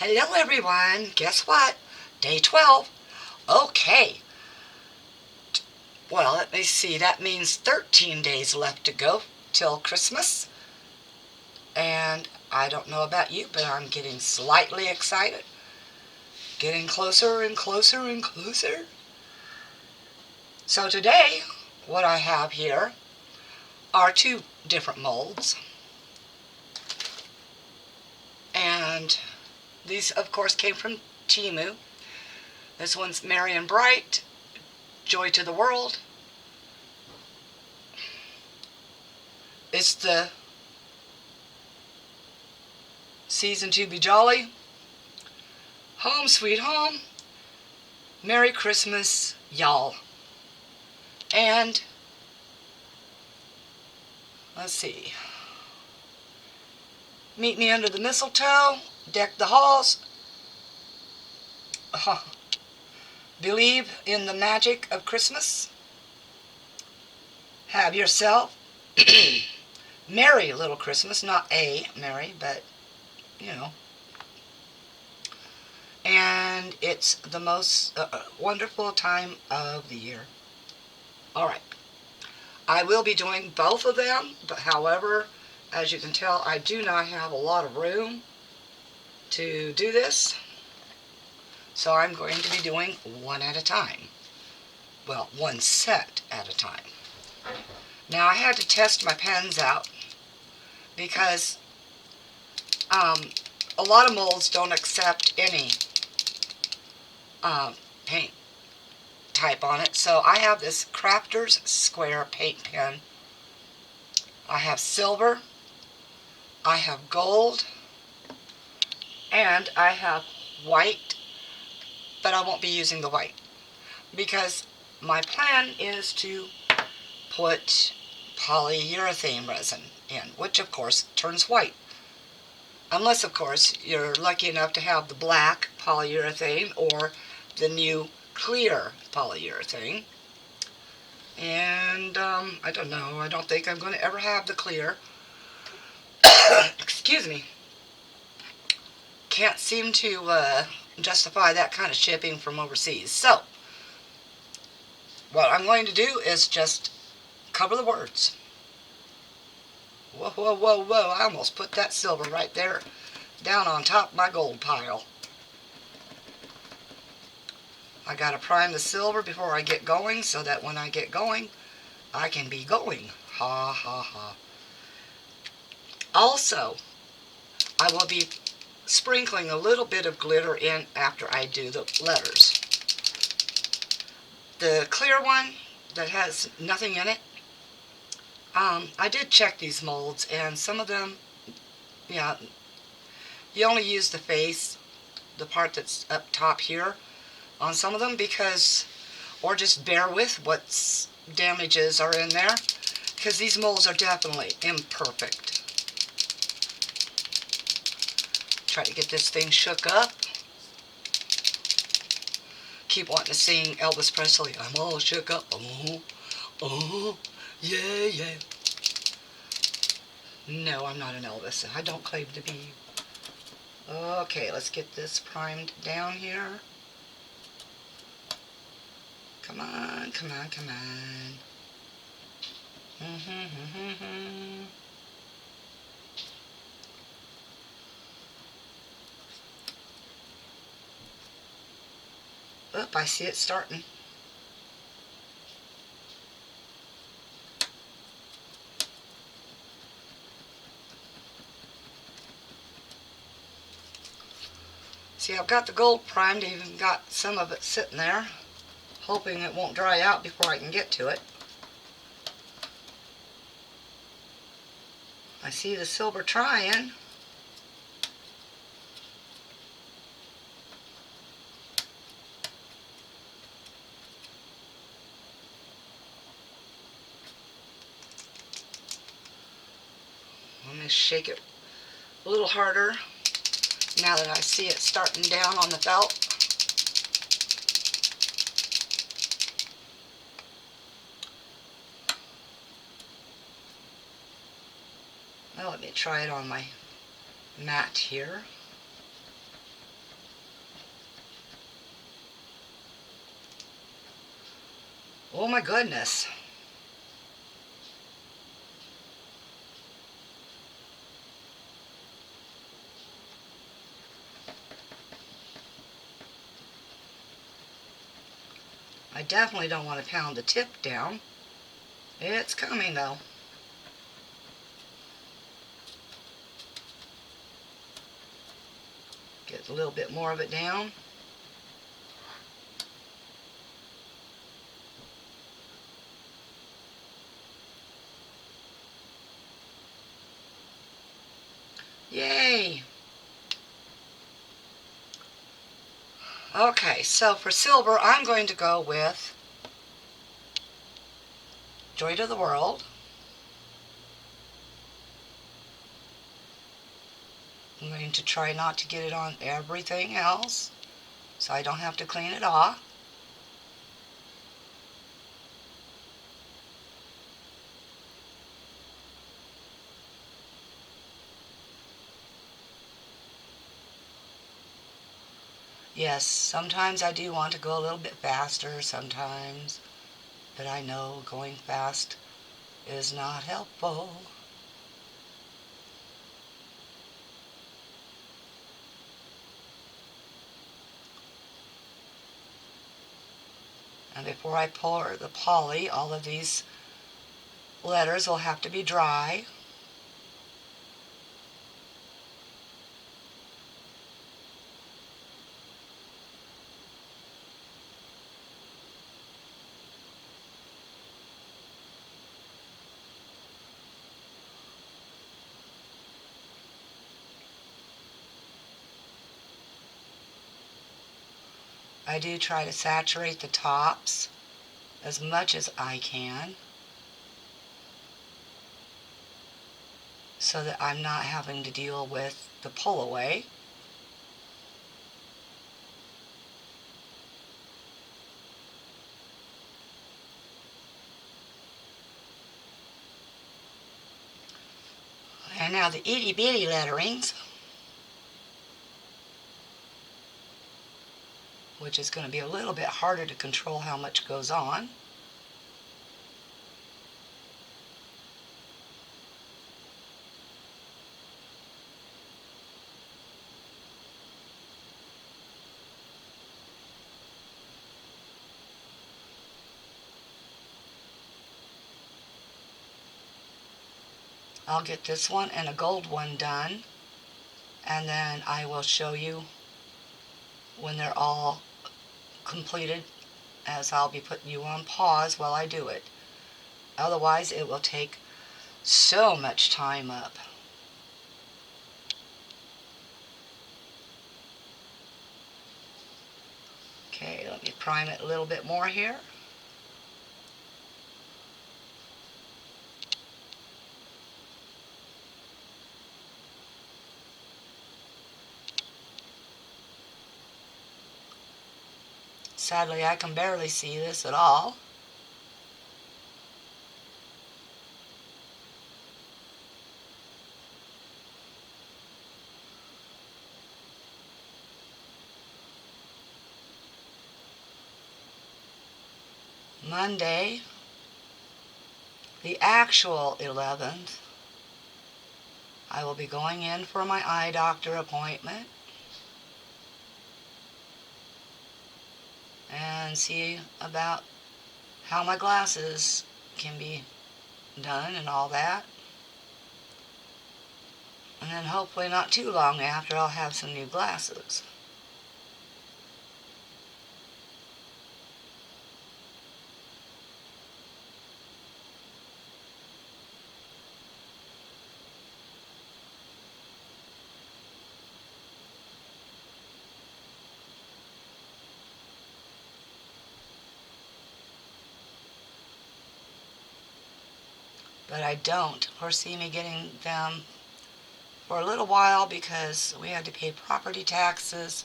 Hello everyone, guess what? Day 12. Okay, well let me see, that means 13 days left to go till Christmas. And I don't know about you, but I'm getting slightly excited. Getting closer and closer and closer. So today, what I have here are two different molds. And these, of course, came from Temu. This one's Merry and Bright, Joy to the World. It's the Season to Be Jolly, Home Sweet Home, Merry Christmas, y'all. And, let's see, Meet Me Under the Mistletoe, Deck the Halls, Believe in the Magic of Christmas, Have Yourself, Merry Little Christmas, not a Merry, but, you know. And it's the most wonderful time of the year. Alright, I will be doing both of them, but however, as you can tell, I do not have a lot of room to do this. So I'm going to be doing one at a time. Well, one set at a time. Now I had to test my pens out because a lot of molds don't accept any paint type on it. So I have this Crafter's Square paint pen. I have silver, I have gold, and I have white, but I won't be using the white because my plan is to put polyurethane resin in, which of course turns white. Unless, of course, you're lucky enough to have the black polyurethane or the new clear polyurethane. And I don't know, I don't think I'm going to ever have the clear. Excuse me. Can't seem to justify that kind of shipping from overseas. So, what I'm going to do is just cover the words. Whoa, whoa, whoa, whoa, I almost put that silver right there down on top of my gold pile. I gotta prime the silver before I get going so that when I get going, I can be going. Ha, ha, ha. Also, I will be sprinkling a little bit of glitter in after I do the letters. The clear one that has nothing in it, I did check these molds, and some of them, yeah, you only use the face, the part that's up top here, on some of them because, or just bear with what damages are in there, because these molds are definitely imperfect. Try to get this thing shook up. Keep wanting to sing Elvis Presley, I'm all shook up, oh, oh, yeah, yeah. No, I'm not an Elvis. I don't claim to be. Okay, let's get this primed down here. Come on, come on, come on. Oop, I see it starting. See, I've got the gold primed, even got some of it sitting there, hoping it won't dry out before I can get to it. I see the silver trying. Let me shake it a little harder now that I see it starting down on the felt. Well, let me try it on my mat here. Oh my goodness. I definitely don't want to pound the tip down. It's coming though. Get a little bit more of it down. Yay! Okay, so for silver, I'm going to go with Joy to the World. I'm going to try not to get it on everything else, so I don't have to clean it off. Yes, sometimes I do want to go a little bit faster sometimes, but I know going fast is not helpful. And before I pour the poly, all of these letters will have to be dry. I do try to saturate the tops as much as I can so that I'm not having to deal with the pull away. And now the itty bitty letterings, which is going to be a little bit harder to control how much goes on. I'll get this one and a gold one done, and then I will show you when they're all completed, as I'll be putting you on pause while I do it. Otherwise, it will take so much time up. Okay, let me prime it a little bit more here. Sadly, I can barely see this at all. Monday, the actual 11th, I will be going in for my eye doctor appointment and see about how my glasses can be done and all that. And then hopefully not too long after, I'll have some new glasses. But I don't foresee me getting them for a little while because we had to pay property taxes,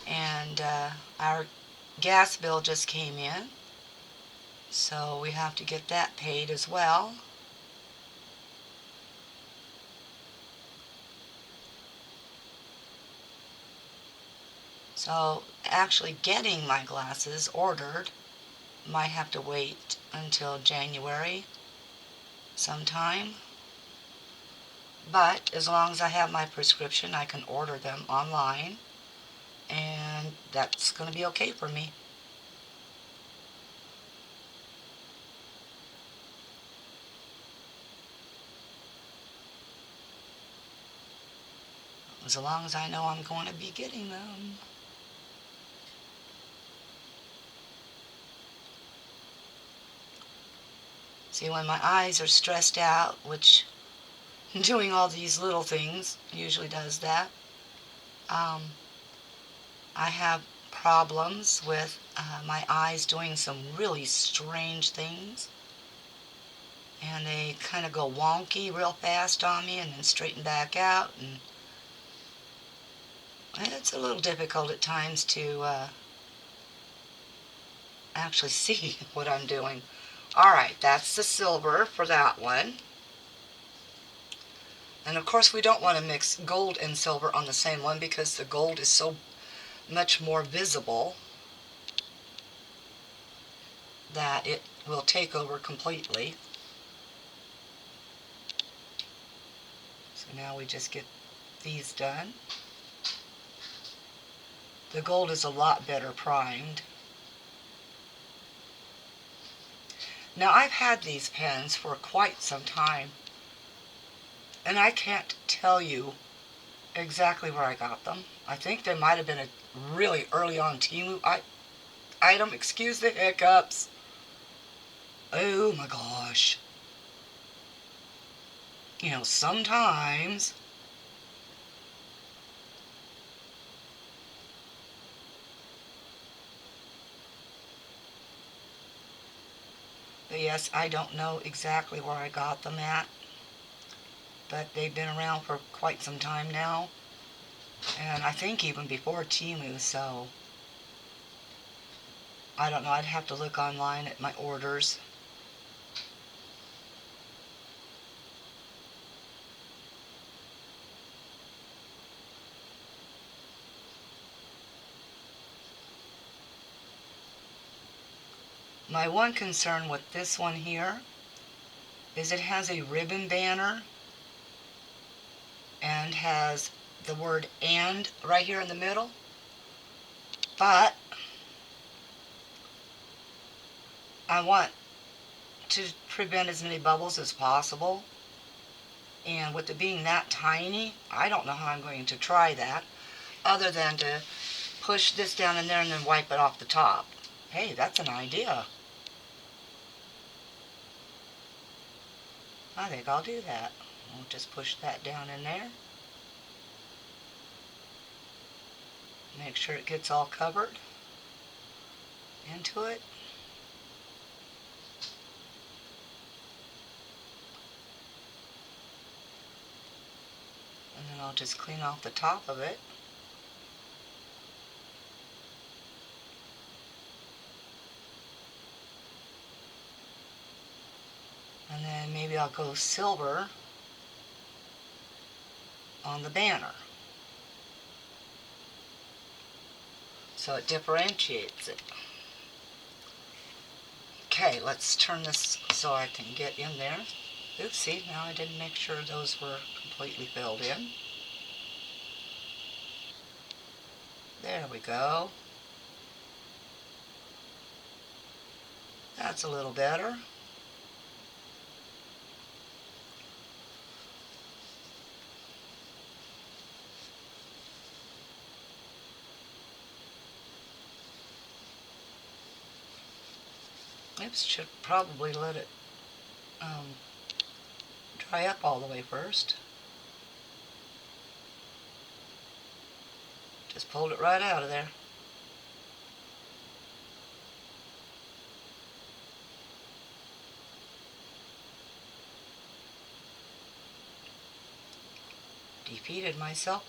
and our gas bill just came in, so we have to get that paid as well. So actually getting my glasses ordered might have to wait until January sometime. But as long as I have my prescription, I can order them online, and that's going to be okay for me. As long as I know I'm going to be getting them. See, when my eyes are stressed out, which doing all these little things usually does that, I have problems with my eyes doing some really strange things. And they kind of go wonky real fast on me and then straighten back out. And it's a little difficult at times to actually see what I'm doing. Alright, that's the silver for that one. And of course we don't want to mix gold and silver on the same one because the gold is so much more visible that it will take over completely. So now we just get these done. The gold is a lot better primed. Now I've had these pens for quite some time, and I can't tell you exactly where I got them. I think they might have been a really early on Temu item. Excuse the hiccups. Oh my gosh. You know, sometimes but yes, I don't know exactly where I got them at, but they've been around for quite some time now, and I think even before Temu, so I don't know. I'd have to look online at my orders. My one concern with this one here is it has a ribbon banner and has the word "and" right here in the middle, but I want to prevent as many bubbles as possible, and with it being that tiny, I don't know how I'm going to try that other than to push this down in there and then wipe it off the top. Hey, that's an idea. I think I'll do that. I'll just push that down in there. Make sure it gets all covered into it. And then I'll just clean off the top of it. And then maybe I'll go silver on the banner, so it differentiates it. Okay, let's turn this so I can get in there. Oopsie, now I didn't make sure those were completely filled in. There we go. That's a little better. Oops, should probably let it dry up all the way first. Just pulled it right out of there. Defeated myself.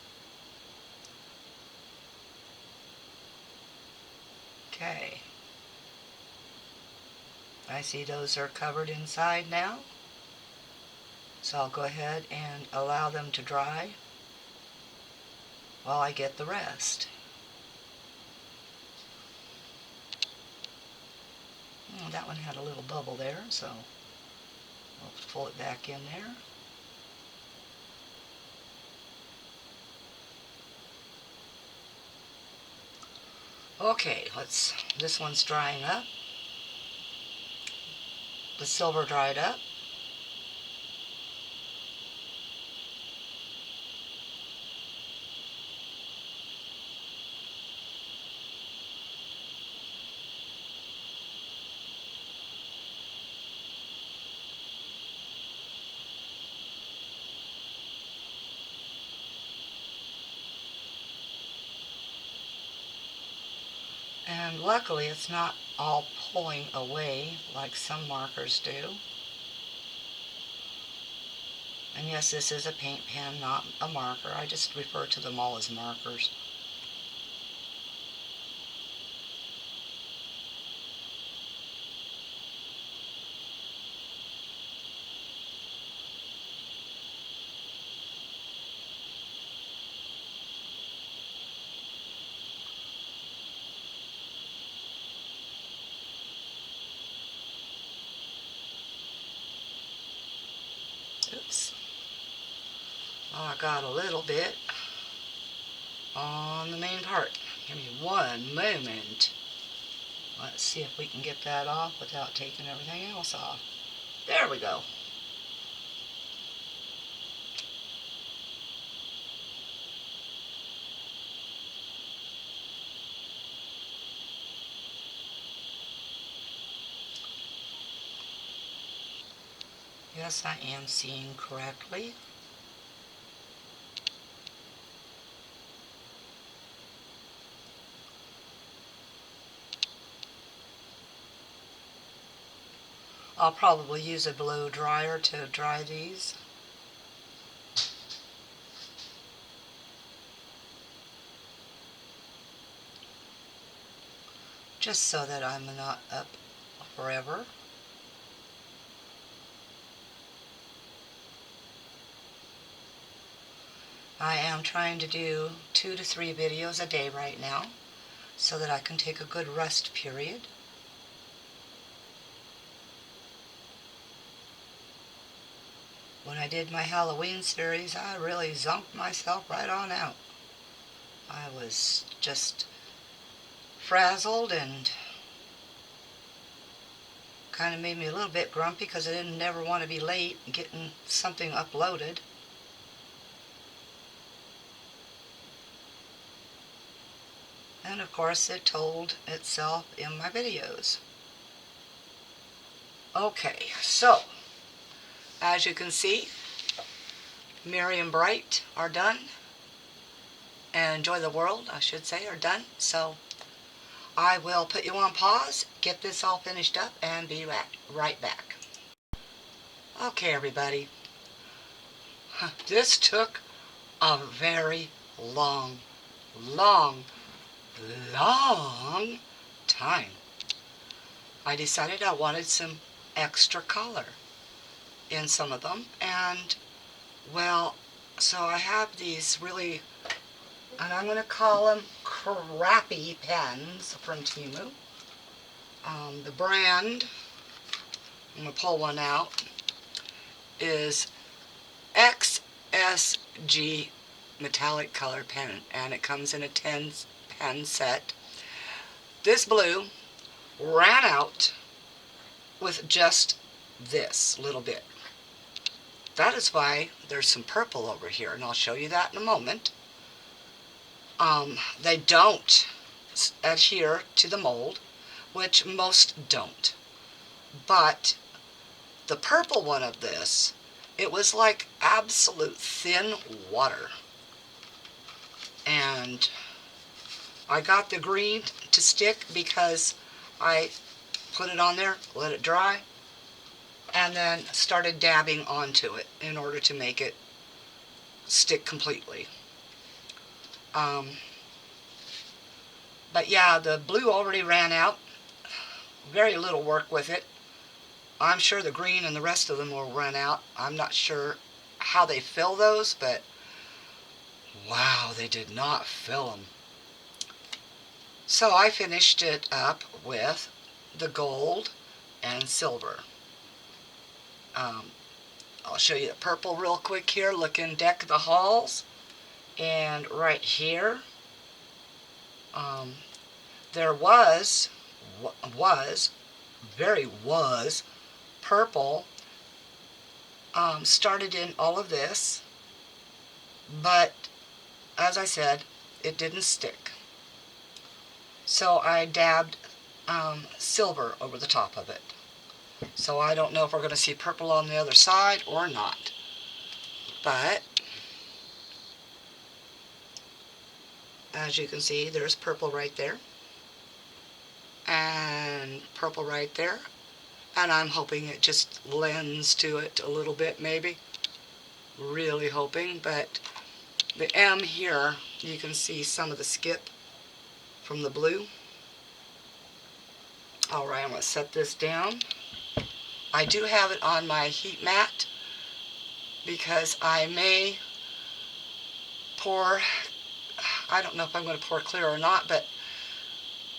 Okay. I see those are covered inside now. So I'll go ahead and allow them to dry while I get the rest. Oh, that one had a little bubble there, so we'll pull it back in there. Okay, this one's drying up. The silver dried up. And luckily it's not all pulling away like some markers do. And yes, this is a paint pen, not a marker. I just refer to them all as markers. Oops. Oh, I got a little bit on the main part. Give me one moment. Let's see if we can get that off without taking everything else off. There we go. Yes, I am seeing correctly. I'll probably use a blow dryer to dry these. Just so that I'm not up forever. I am trying to do 2 to 3 videos a day right now so that I can take a good rest period. When I did my Halloween series, I really zonked myself right on out. I was just frazzled and kind of made me a little bit grumpy because I didn't never want to be late getting something uploaded. And of course it told itself in my videos. Okay, so as you can see, Merry and Bright are done. And Enjoy the World, I should say, are done. So I will put you on pause, get this all finished up, and be right back. Okay, everybody. This took a very long time. I decided I wanted some extra color in some of them, and well, so I have these really, and I'm going to call them crappy pens from Temu. The brand, I'm going to pull one out, is XSG metallic color pen, and it comes in a 10 pen set. This blue ran out with just this little bit. That is why there's some purple over here, and I'll show you that in a moment. They don't adhere to the mold, which most don't. But the purple one of this, it was like absolute thin water. And I got the green to stick because I put it on there, let it dry, and then started dabbing onto it in order to make it stick completely. But yeah, the blue already ran out. Very little work with it. I'm sure the green and the rest of them will run out. I'm not sure how they fill those, but wow, they did not fill them. So I finished it up with the gold and silver. I'll show you the purple real quick here. Look in Deck the Halls. And right here, there was purple. Started in all of this, but as I said, it didn't stick. So I dabbed silver over the top of it. So I don't know if we're going to see purple on the other side or not. But as you can see, there's purple right there. And purple right there. And I'm hoping it just lends to it a little bit, maybe. Really hoping. But the M here, you can see some of the skip from the blue. Alright, I'm going to set this down. I do have it on my heat mat because I may pour, I don't know if I'm going to pour clear or not, but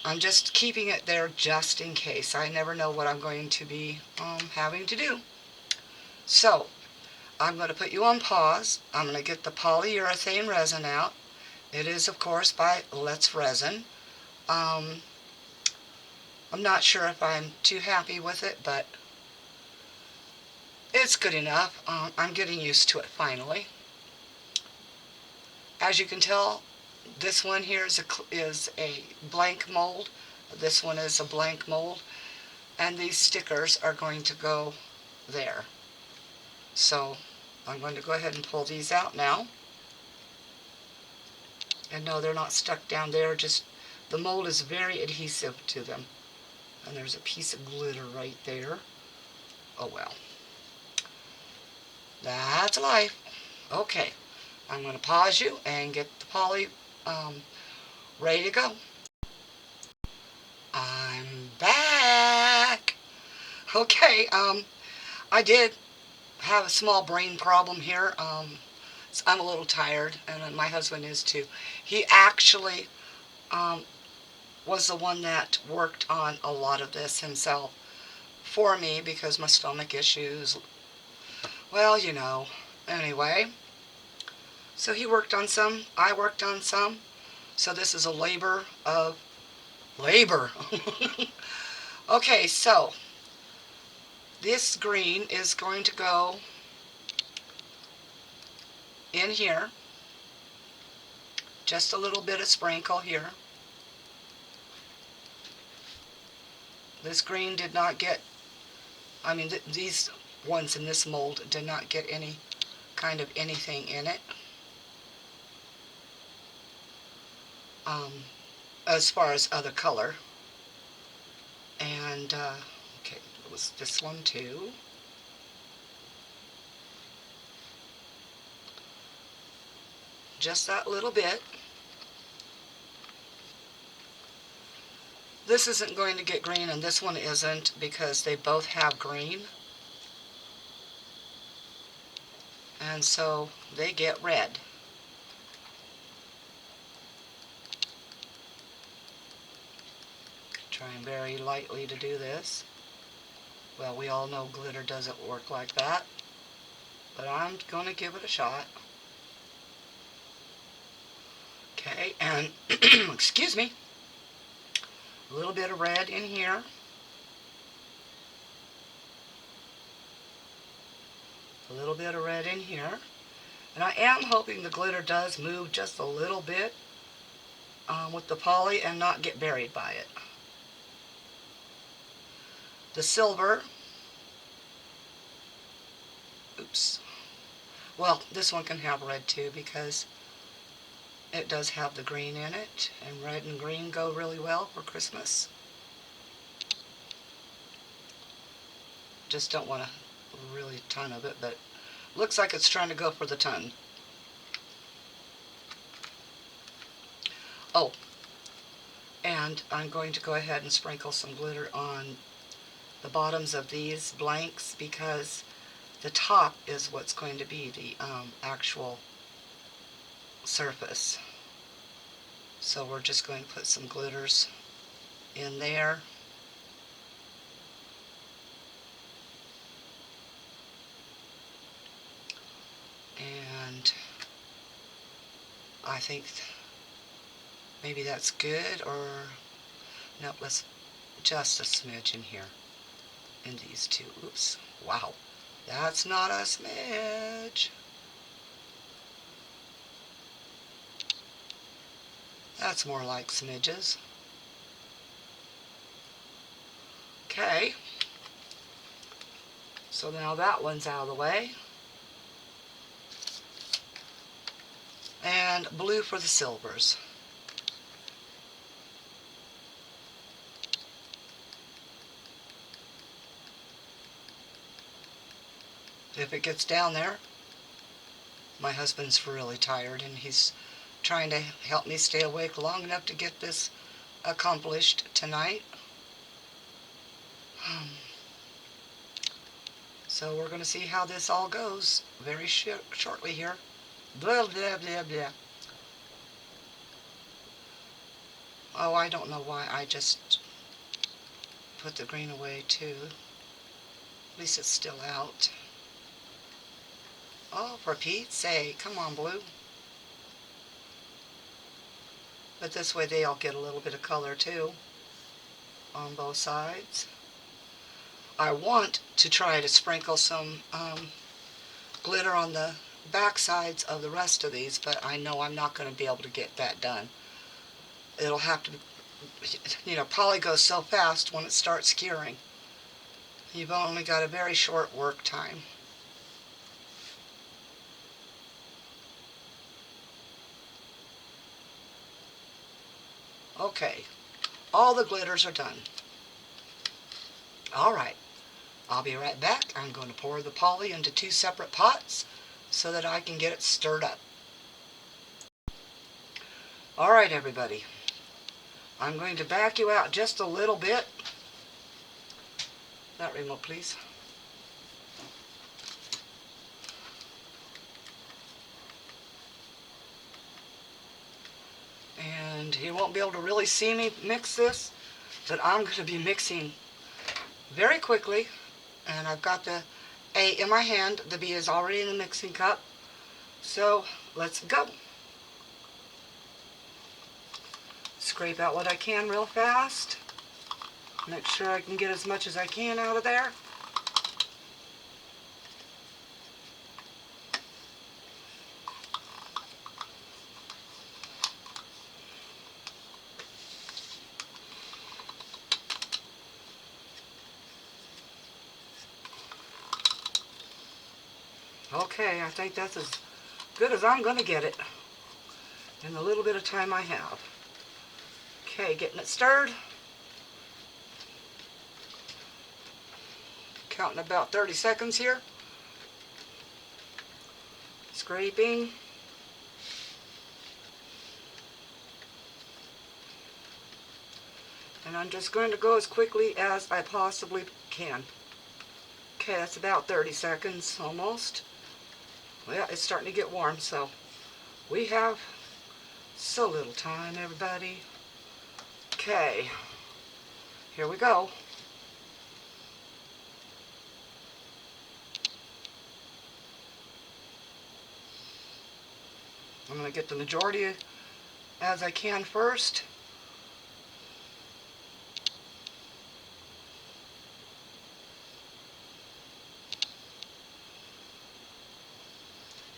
I'm just keeping it there just in case. I never know what I'm going to be having to do. So, I'm going to put you on pause. I'm going to get the polyurethane resin out. It is, of course, by Let's Resin. I'm not sure if I'm too happy with it, but it's good enough. I'm getting used to it finally. As you can tell, this one here is a blank mold. This one is a blank mold. And these stickers are going to go there. So I'm going to go ahead and pull these out now. And no, they're not stuck down there. Just the mold is very adhesive to them. And there's a piece of glitter right there. Oh well. That's life. Okay. I'm going to pause you and get the poly ready to go. I'm back. Okay, I did have a small brain problem here. I'm a little tired, and my husband is too. He actually was the one that worked on a lot of this himself for me because my stomach issues. Well, you know. Anyway, so he worked on some. I worked on some. So this is a labor of labor. Okay, so this green is going to go in here. Just a little bit of sprinkle here. This green did not get, these ones in this mold did not get any kind of anything in it. As far as other color. And, okay, it was this one too. Just that little bit. This isn't going to get green and this one isn't because they both have green. And so they get red. Trying very lightly to do this. Well, we all know glitter doesn't work like that. But I'm going to give it a shot. Okay, and excuse me. A little bit of red in here. A little bit of red in here. And I am hoping the glitter does move just a little bit with the poly and not get buried by it. The silver. Oops. Well, this one can have red too because it does have the green in it. And red and green go really well for Christmas. Just don't want a really ton of it, but looks like it's trying to go for the ton. Oh, and I'm going to go ahead and sprinkle some glitter on the bottoms of these blanks because the top is what's going to be the actual surface. So we're just going to put some glitters in there. I think maybe that's good, or nope, let's just a smidge in here, in these two. Oops, wow, that's not a smidge. That's more like smidges. Okay, so now that one's out of the way. And blue for the silvers. If it gets down there, my husband's really tired and he's trying to help me stay awake long enough to get this accomplished tonight. So we're going to see how this all goes very shortly here. Blah, blah, blah, blah. Oh, I don't know why I just put the green away too. At least it's still out. Oh, for Pete's sake, come on, blue. But this way they all get a little bit of color too on both sides. I want to try to sprinkle some glitter on the back sides of the rest of these, but I know I'm not going to be able to get that done. It'll have to, probably go so fast when it starts curing. You've only got a very short work time. Okay, all the glitters are done. Alright, I'll be right back. I'm going to pour the poly into 2 separate pots so that I can get it stirred up. Alright everybody, I'm going to back you out just a little bit. That remote please. And you won't be able to really see me mix this, but I'm going to be mixing very quickly. And I've got the A in my hand. The B is already in the mixing cup. So let's go. Scrape out what I can real fast. Make sure I can get as much as I can out of there. Okay, I think that's as good as I'm going to get it in the little bit of time I have. Okay, getting it stirred. Counting about 30 seconds here. Scraping. And I'm just going to go as quickly as I possibly can. Okay, that's about 30 seconds almost. Well, it's starting to get warm, so we have so little time, everybody. Okay, here we go. I'm going to get the majority as I can first.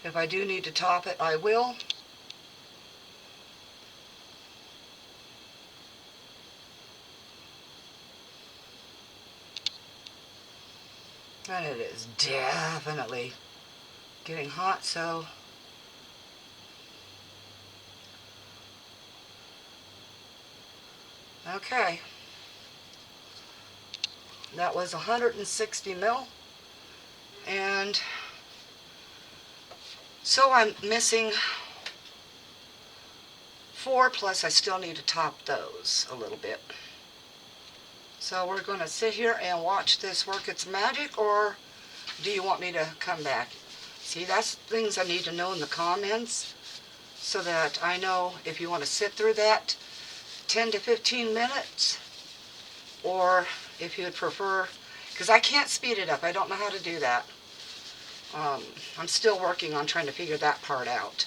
If I do need to top it, I will. And it is definitely getting hot, so okay. That was 160 mil. And so I'm missing 4, plus I still need to top those a little bit. So we're going to sit here and watch this work its magic, or do you want me to come back? See, that's things I need to know in the comments so that I know if you want to sit through that 10 to 15 minutes, or if you would prefer, because I can't speed it up. I don't know how to do that. I'm still working on trying to figure that part out.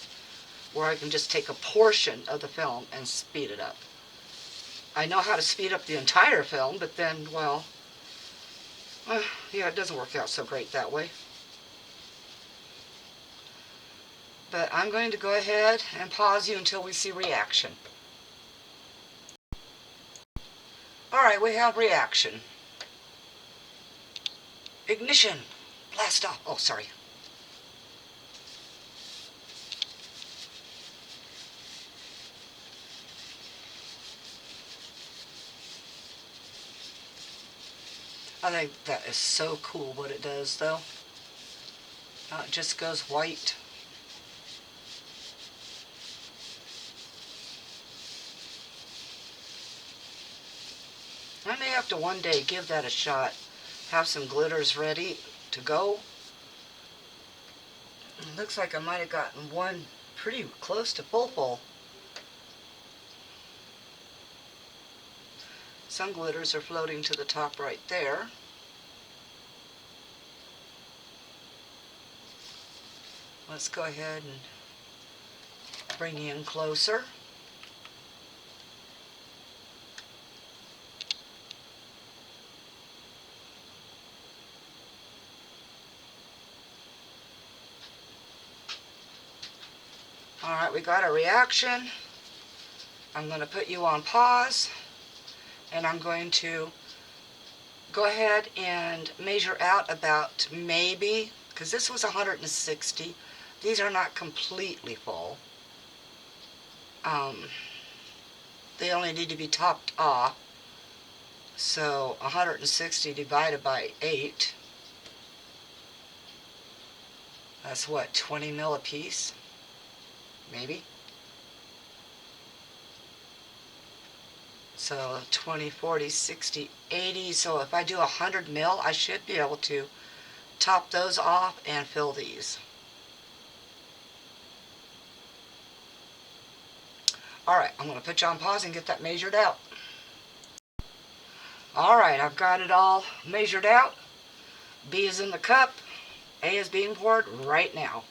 where I can just take a portion of the film and speed it up. I know how to speed up the entire film, but then, well, yeah, it doesn't work out so great that way. But I'm going to go ahead and pause you until we see reaction. Alright, we have reaction. Ignition. Blast off. Oh, sorry. I think that is so cool what it does, though. It just goes white. I may have to one day give that a shot. Have some glitters ready to go. It looks like I might have gotten one pretty close to full. Some glitters are floating to the top right there. Let's go ahead and bring you in closer. Alright, we got a reaction. I'm going to put you on pause, and I'm going to go ahead and measure out about maybe, because this was 160, these are not completely full. They only need to be topped off. So 160 divided by 8, that's what, 20 mil a piece? Maybe? So 20, 40, 60, 80. So if I do 100 mil, I should be able to top those off and fill these. Alright, I'm going to put you on pause and get that measured out. Alright, I've got it all measured out. B is in the cup. A is being poured right now.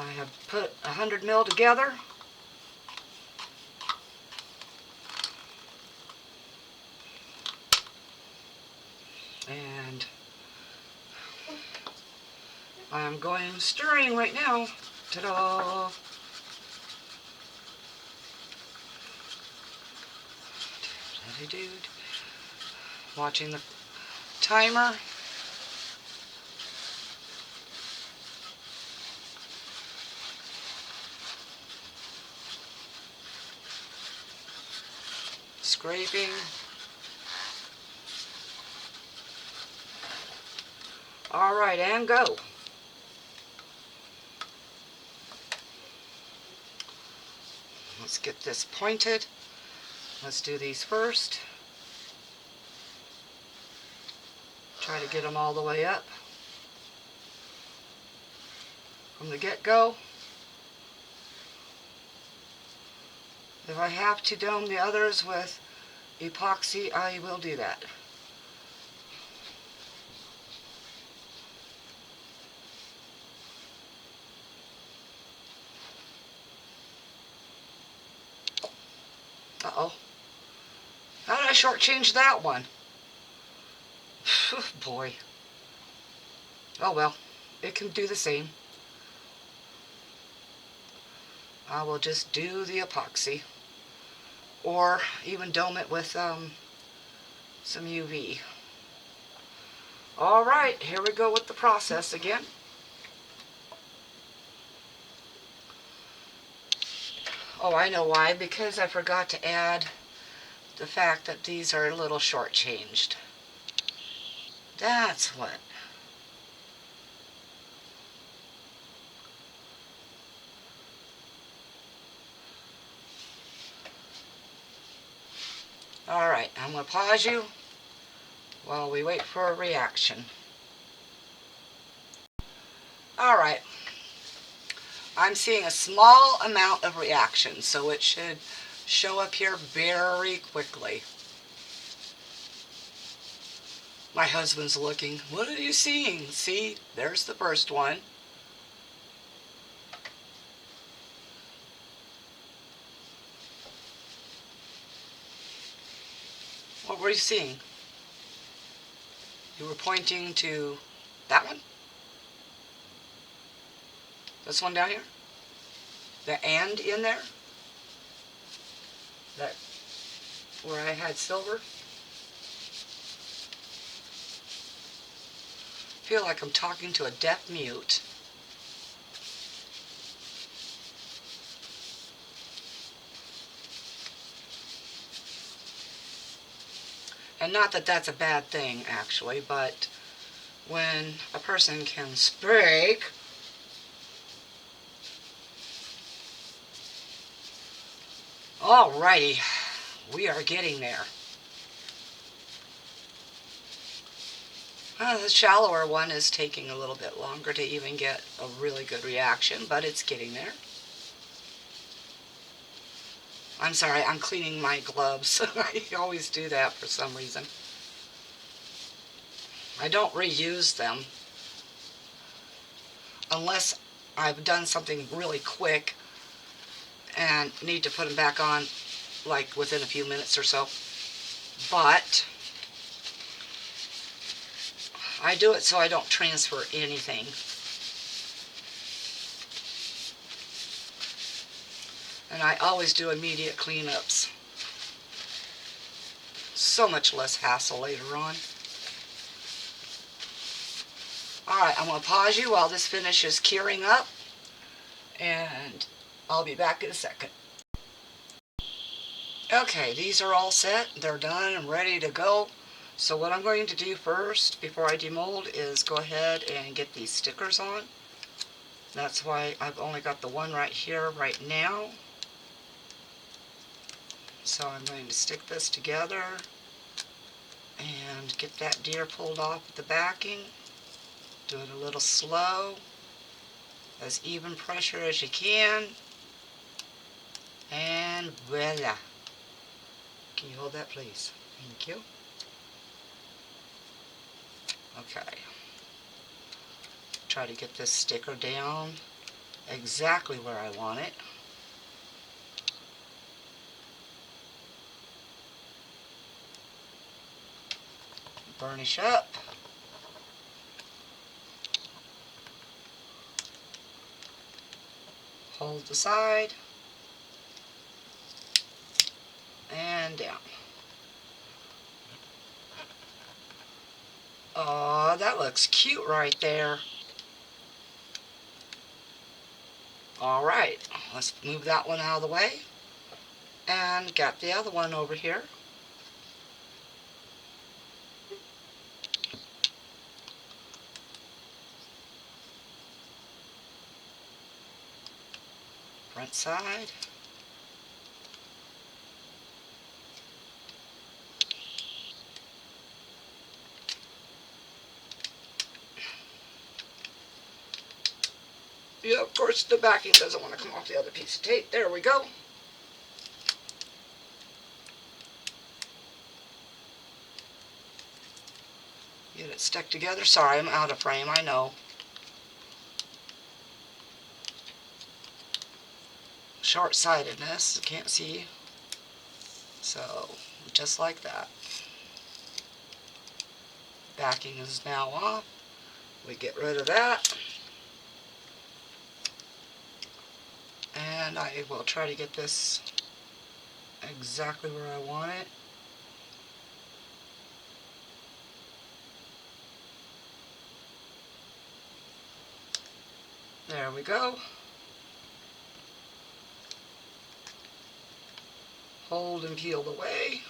I have put 100 mil together. And I'm going stirring right now. Ta-da! Dude. Watching the timer. Scraping. Alright, and go. Let's get this pointed. Let's do these first. Try to get them all the way up from the get-go. If I have to dome the others with epoxy, I will do that. Uh-oh. How did I shortchange that one? Boy. Oh well, it can do the same. I will just do the epoxy. Or even dome it with some UV. Alright, here we go with the process again. Oh, I know why. Because I forgot to add the fact that these are a little shortchanged. That's what. Alright, I'm going to pause you while we wait for a reaction. Alright, I'm seeing a small amount of reaction, so it should show up here very quickly. My husband's looking. What are you seeing? See, there's the first one. What were you seeing? You were pointing to that one? This one down here? The and in there? That where I had silver? I feel like I'm talking to a deaf mute. And not that that's a bad thing, actually, but when a person can speak, alrighty, we are getting there. The shallower one is taking a little bit longer to even get a really good reaction, but it's getting there. I'm sorry, I'm cleaning my gloves. I always do that for some reason. I don't reuse them unless I've done something really quick and need to put them back on like within a few minutes or so. But I do it so I don't transfer anything. And I always do immediate cleanups. So much less hassle later on. Alright, I'm going to pause you while this finishes curing up. And I'll be back in a second. Okay, these are all set. They're done and ready to go. So what I'm going to do first, before I demold, is go ahead and get these stickers on. That's why I've only got the one right here right now. So I'm going to stick this together and get that deer pulled off at the backing. Do it a little slow, as even pressure as you can, and voila. Can you hold that, please? Thank you. Okay. Try to get this sticker down exactly where I want it. Burnish up. Hold the side. And down. Oh, that looks cute right there. Alright, let's move that one out of the way. And got the other one over here. Front side. Yeah, of course the backing doesn't want to come off the other piece of tape. There we go. Get it stuck together. Sorry, I'm out of frame, I know. Short-sightedness, can't see. So, just like that. Backing is now off. We get rid of that. And I will try to get this exactly where I want it. There we go. Hold and peel away.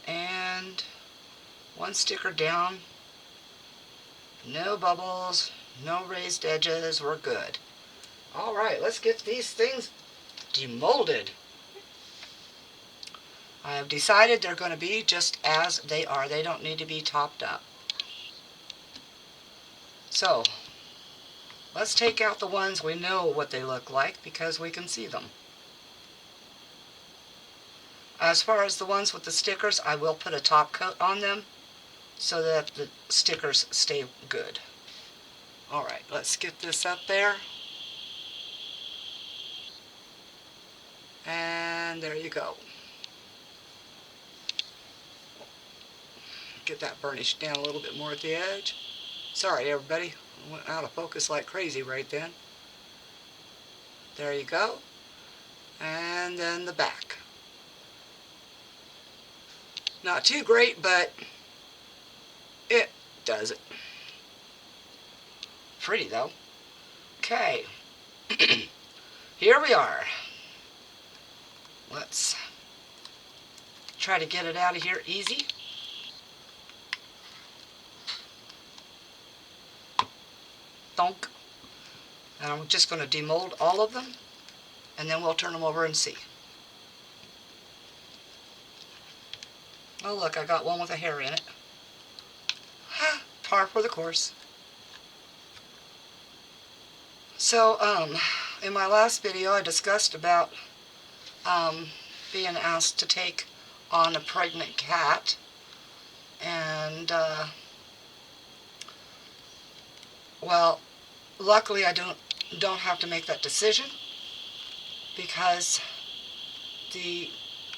And one sticker down. No bubbles, no raised edges, we're good. Alright, let's get these things demolded. I have decided they're going to be just as they are. They don't need to be topped up. So, let's take out the ones we know what they look like because we can see them. As far as the ones with the stickers, I will put a top coat on them so that the stickers stay good. Alright, let's get this up there. And there you go. Get that burnished down a little bit more at the edge. Sorry everybody, I went out of focus like crazy right then. There you go. And then the back. Not too great, but it does it. Pretty though. Okay. Here we are. Let's try to get it out of here easy. Thunk. And I'm just going to demold all of them, and then we'll turn them over and see. Oh look, I got one with a hair in it. Par for the course. So, in my last video I discussed about being asked to take on a pregnant cat, and well, luckily I don't have to make that decision, because the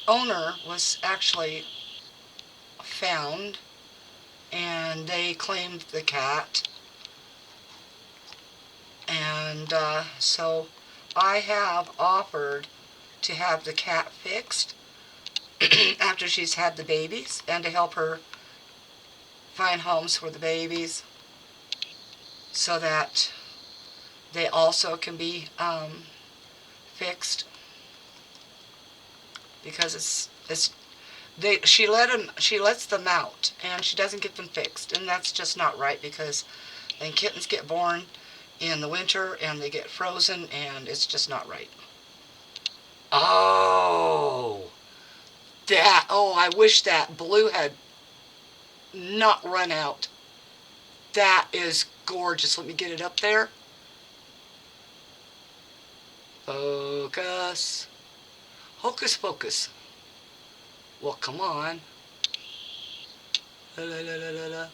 owner was actually found and they claimed the cat, and so I have offered to have the cat fixed after she's had the babies, and to help her find homes for the babies so that they also can be fixed, because she lets them out and she doesn't get them fixed, and that's just not right, because then kittens get born in the winter and they get frozen, and it's just not right. Oh, I wish that blue had not run out. That is gorgeous. Let me get it up there. Focus. Hocus pocus. Well, come on. La, la, la, la, la.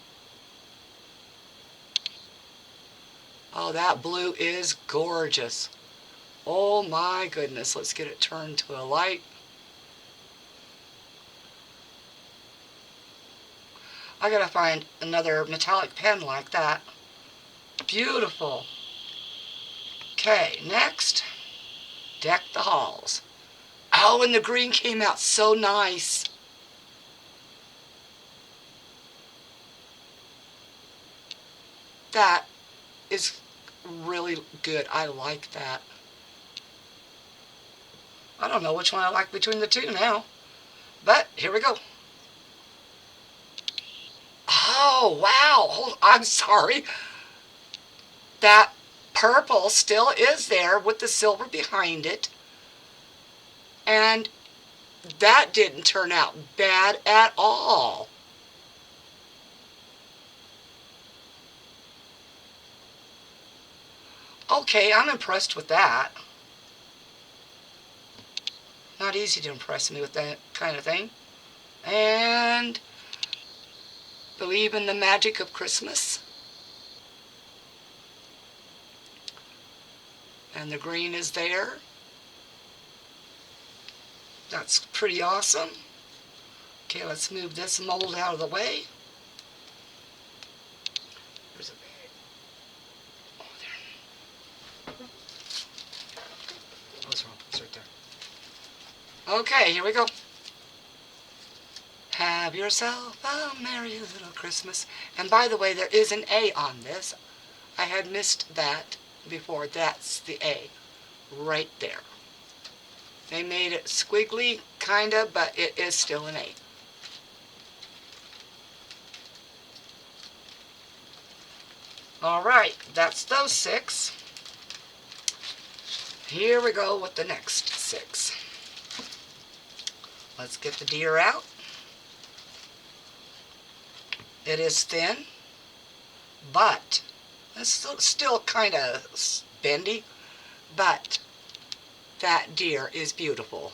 Oh, that blue is gorgeous. Oh my goodness. Let's get it turned to a light. I gotta find another metallic pen like that. Beautiful. Okay, next, deck the halls. Oh, and the green came out so nice. That is really good. I like that. I don't know which one I like between the two now, but here we go. Oh, wow. I'm sorry. That purple still is there with the silver behind it. And that didn't turn out bad at all. Okay, I'm impressed with that. Not easy to impress me with that kind of thing. And believe in the magic of Christmas. And the green is there. That's pretty awesome. Okay, let's move this mold out of the way. There's a bag. Oh, there. What's wrong? It's right there. Okay, here we go. Have yourself a merry little Christmas. And by the way, there is an A on this. I had missed that before. That's the A right there. They made it squiggly, kind of, but it is still an A. Alright, that's those 6. Here we go with the next 6. Let's get the deer out. It is thin, but it's still kind of bendy, but that deer is beautiful.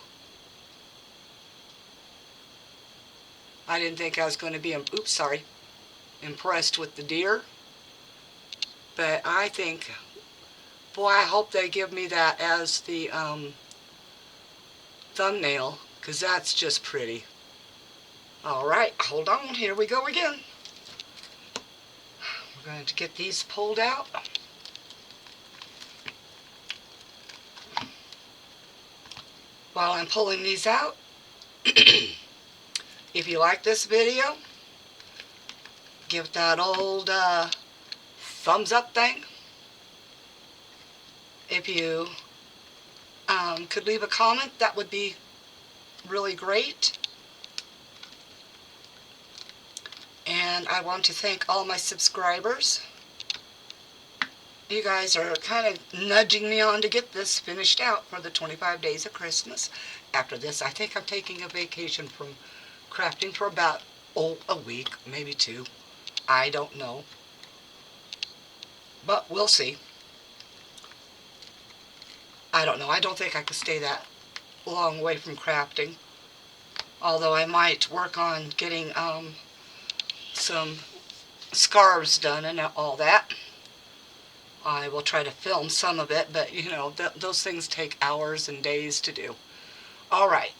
I didn't think I was going to be, impressed with the deer. But I think, boy, I hope they give me that as the thumbnail, because that's just pretty. Alright, hold on, here we go again. We're going to get these pulled out. While I'm pulling these out, if you like this video, give that old thumbs up thing. If you could leave a comment, that would be really great. And I want to thank all my subscribers. You guys are kind of nudging me on to get this finished out for the 25 days of Christmas. After this, I think I'm taking a vacation from crafting for about, a week, maybe 2. I don't know. But we'll see. I don't know. I don't think I could stay that long away from crafting. Although I might work on getting some scarves done and all that. I will try to film some of it, but you know, those things take hours and days to do. Alright,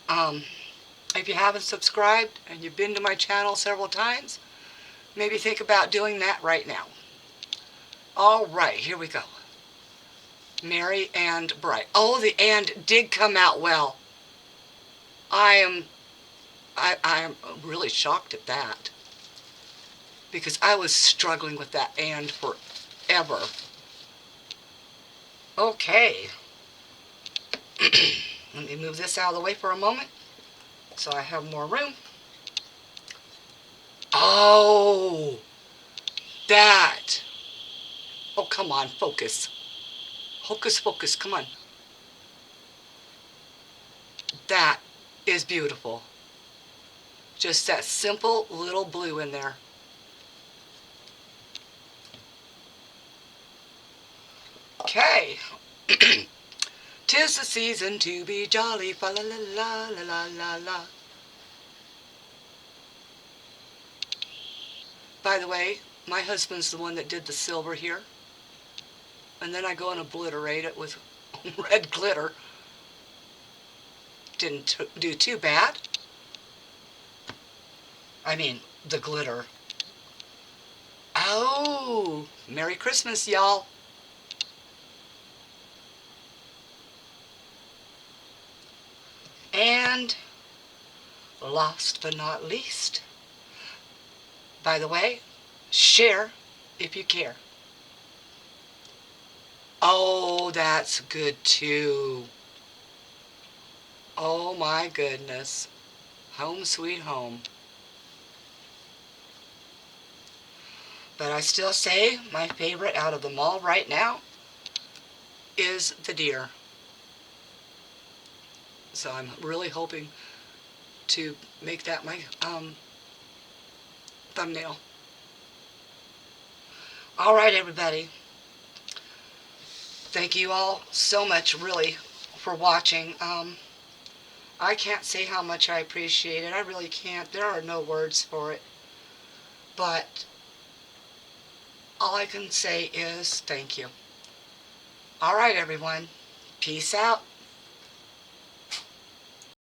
if you haven't subscribed and you've been to my channel several times, maybe think about doing that right now. Alright, here we go. Merry and bright. Oh, the and did come out well. I am really shocked at that, because I was struggling with that and forever. Okay. Let me move this out of the way for a moment so I have more room. Oh, that. Oh, come on, focus. Hocus pocus, come on. That is beautiful. Just that simple little blue in there. Okay. 'Tis the season to be jolly, fa la la la la la la la. By the way, my husband's the one that did the silver here. And then I go and obliterate it with red glitter. Didn't do too bad. I mean, the glitter. Oh, Merry Christmas, y'all. And last but not least, by the way, share if you care. Oh, that's good too. Oh my goodness. Home sweet home. But I still say my favorite out of them all right now is the deer. So I'm really hoping to make that my thumbnail. Alright, everybody. Thank you all so much, really, for watching. I can't say how much I appreciate it. I really can't. There are no words for it. But all I can say is thank you. Alright, everyone. Peace out.